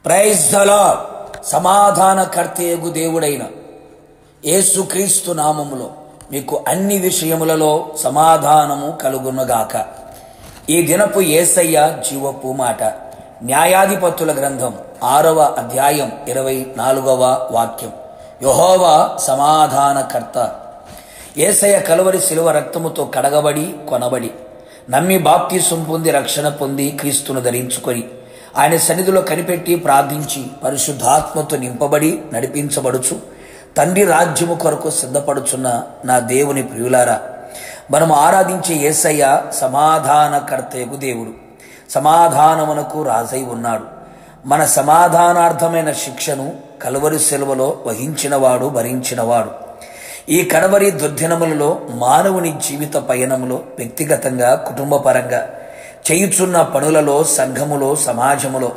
Praise the lord. సమాధానకర్తయగు దేవుడైన యేసుక్రీస్తు నామములో మీకు అన్ని విషయములలో సమాధానము కలుగునుగాక. ఈ దినపు యేసయ్య జీవపు మాట. న్యాయాధిపతుల గ్రంథం 6వ అధ్యాయం 24వ వాక్యం. యెహోవా సమాధానకర్త. యేసయ్య కలువరి శిలువ రక్తముతో కడగబడి కొనబడి నమ్మి బాప్తిసం పొంది రక్షణ పొంది క్రీస్తును ధరించుకొని ఆయన సన్నిధిలో కనిపెట్టి ప్రార్థించి పరిశుద్ధాత్మతో నింపబడి నడిపించబడుచు తండ్రి రాజ్యము కొరకు సిద్ధపడుచున్న నా దేవుని ప్రియులారా, మనము ఆరాధించే యేసయ్య సమాధానకర్తయగు దేవుడు. సమాధానమునకు రాజై ఉన్నాడు. మన సమాధానార్థమైన శిక్షను కలువరి శిలువలో వహించినవాడు, భరించినవాడు. ఈ కడవరి దుర్దినములలో మానవుని జీవిత పయనములో వ్యక్తిగతంగా, కుటుంబపరంగా చేయుచున్న పనులలో, సంఘములో, సమాజములో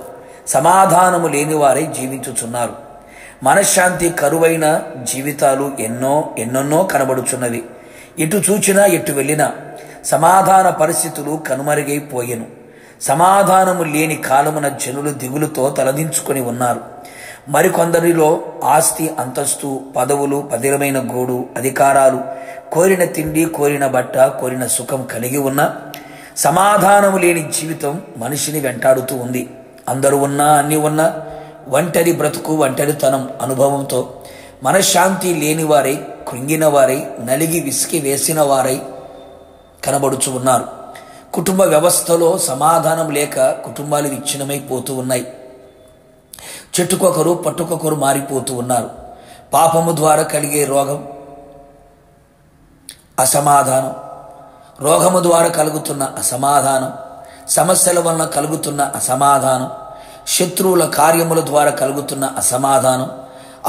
సమాధానము లేని వారై జీవించుచున్నారు. మనశ్శాంతి కరువైన జీవితాలు ఎన్నెన్నో కనబడుచున్నవి. ఎటు చూచినా ఎటు వెళ్ళినా సమాధాన పరిస్థితులు కనుమరుగైపోయెను. సమాధానము లేని కాలమున జనులు దిగులుతో తలదించుకొని ఉన్నారు. మరికొందరిలో ఆస్తి, అంతస్తు, పదవులు, పదిలమైన గూడు, అధికారాలు, కోరిన తిండి, కోరిన బట్ట, కోరిన సుఖం కలిగి ఉన్న సమాధానము లేని జీవితం మనిషిని వెంటాడుతూ ఉంది. అందరూ ఉన్నా, అన్ని ఉన్నా ఒంటరి బ్రతుకు, ఒంటరితనం అనుభవంతో మనశ్శాంతి లేని వారై, కృంగిన వారై, నలిగి విసికి వేసిన వారై కనబడుచు ఉన్నారు. కుటుంబ వ్యవస్థలో సమాధానం లేక కుటుంబాలు విచ్ఛిన్నమైపోతూ ఉన్నాయి. చెట్టుకొకరు పట్టుకొకరు మారిపోతూ ఉన్నారు. పాపము ద్వారా కలిగే రోగం, అసమాధానం, రోగము ద్వారా కలుగుతున్న అసమాధానం, సమస్యల వలన కలుగుతున్న అసమాధానం, శత్రువుల కార్యముల ద్వారా కలుగుతున్న అసమాధానం,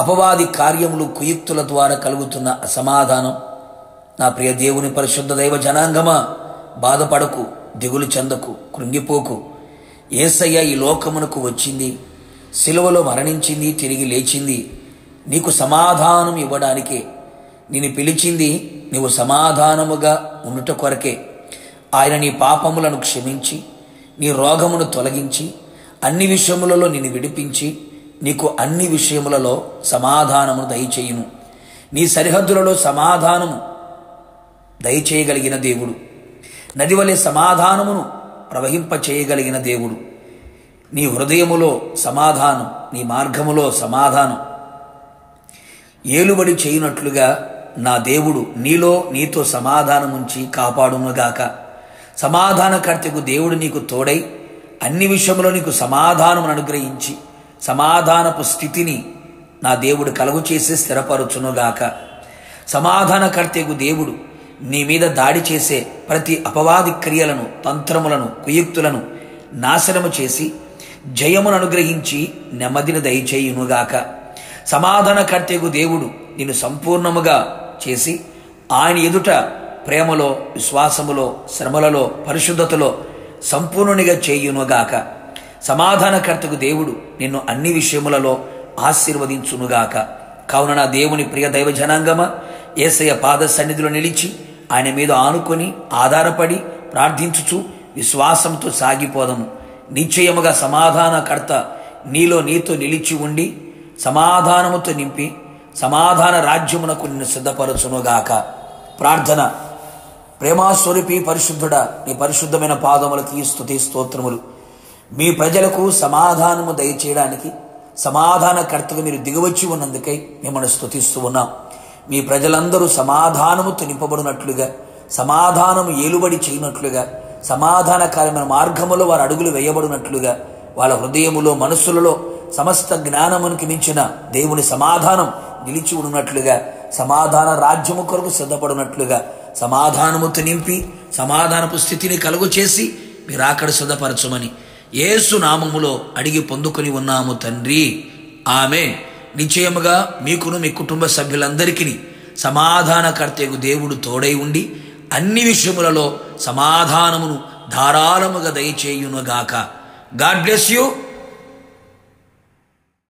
అపవాది కార్యములు, కుయుక్తుల ద్వారా కలుగుతున్న అసమాధానం. నా ప్రియ దేవుని పరిశుద్ధ దైవ జనాంగమా, బాధపడకు, దిగులు చెందకు, కృంగిపోకు. యేసయ్య ఈ లోకమునకు వచ్చింది, సిలువలో మరణించింది, తిరిగి లేచింది నీకు సమాధానం ఇవ్వడానికే. నిన్ను పిలిచింది నీవు సమాధానముగా ఉండుట కొరకే. ఆయన నీ పాపములను క్షమించి, నీ రోగమును తొలగించి, అన్ని విషయములలో నిన్ను విడిపించి, నీకు అన్ని విషయములలో సమాధానమును దయచేయును. నీ సరిహద్దులలో సమాధానము దయచేయగలిగిన దేవుడు, నది వలె సమాధానమును ప్రవహింపచేయగలిగిన దేవుడు. నీ హృదయములో సమాధానం, నీ మార్గములో సమాధానం ఏలుబడి చేయునట్లుగా నా దేవుడు నీలో నీతో సమాధానముంచి కాపాడునుగాక. సమాధానకర్తకు దేవుడు నీకు తోడై అన్ని విషయంలో నీకు సమాధానం అనుగ్రహించి సమాధానపు స్థితిని నా దేవుడు కలుగు చేసి స్థిరపరచునుగాక. సమాధానకర్తకు దేవుడు నీ మీద దాడి చేసే ప్రతి అపవాది క్రియలను, తంత్రములను, కుయుక్తులను నాశనము చేసి జయమును అనుగ్రహించి నెమ్మదిని దయచేయునుగాక. సమాధానకర్తకు దేవుడు నిన్ను సంపూర్ణముగా చేసి ఆయన ఎదుట ప్రేమలో, విశ్వాసములో, శ్రమలలో, పరిశుద్ధతలో సంపూర్ణునిగా చేయునుగాక. సమాధానకర్తకు దేవుడు నిన్ను అన్ని విషయములలో ఆశీర్వదించునుగాక. కావున నా దేవుని ప్రియ దైవ జనాంగమా, యేసయ్య పాద సన్నిధిలో నిలిచి ఆయన మీద ఆనుకొని ఆధారపడి ప్రార్థించుచు విశ్వాసంతో సాగిపోదము. నిశ్చయముగా సమాధానకర్త నీలో నీతో నిలిచి ఉండి సమాధానముతో నింపి సమాధాన రాజ్యమునకు నిన్ను సిద్ధపరచునుగాక. ప్రార్థన. ప్రేమాస్వరూపి పరిశుద్ధుడా, నీ పరిశుద్ధమైన పాదములకి స్తుతి స్తోత్రములు. మీ ప్రజలకు సమాధానము దయచేయడానికి సమాధానకర్తగా మీరు దిగవచ్చి ఉన్నందుకై మిమ్మల్ని స్తుతిస్తూ ఉన్నాం. మీ ప్రజలందరూ సమాధానముతో నింపబడినట్లుగా, సమాధానము ఏలుబడి చేయనట్లుగా, సమాధానకరమైన మార్గములో వారు అడుగులు వేయబడినట్లుగా, వాళ్ళ హృదయములో, మనస్సులలో సమస్త జ్ఞానమునికి మించిన దేవుని సమాధానం నిలిచి ఉన్నట్లుగా, సమాధాన రాజ్యము కొరకు సిద్ధపడినట్లుగా సమాధానముతో నింపి సమాధానపు స్థితిని కలుగు చేసి మీరు అక్కడ సిద్ధపరచమని యేసు నామములో అడిగి పొందుకొని ఉన్నాము తండ్రి. ఆమేన్. నిశ్చయముగా మీకును మీ కుటుంబ సభ్యులందరికీ సమాధానకర్తకు దేవుడు తోడై ఉండి అన్ని విషయములలో సమాధానమును ధారాళముగా దయచేయునుగాక. God bless you.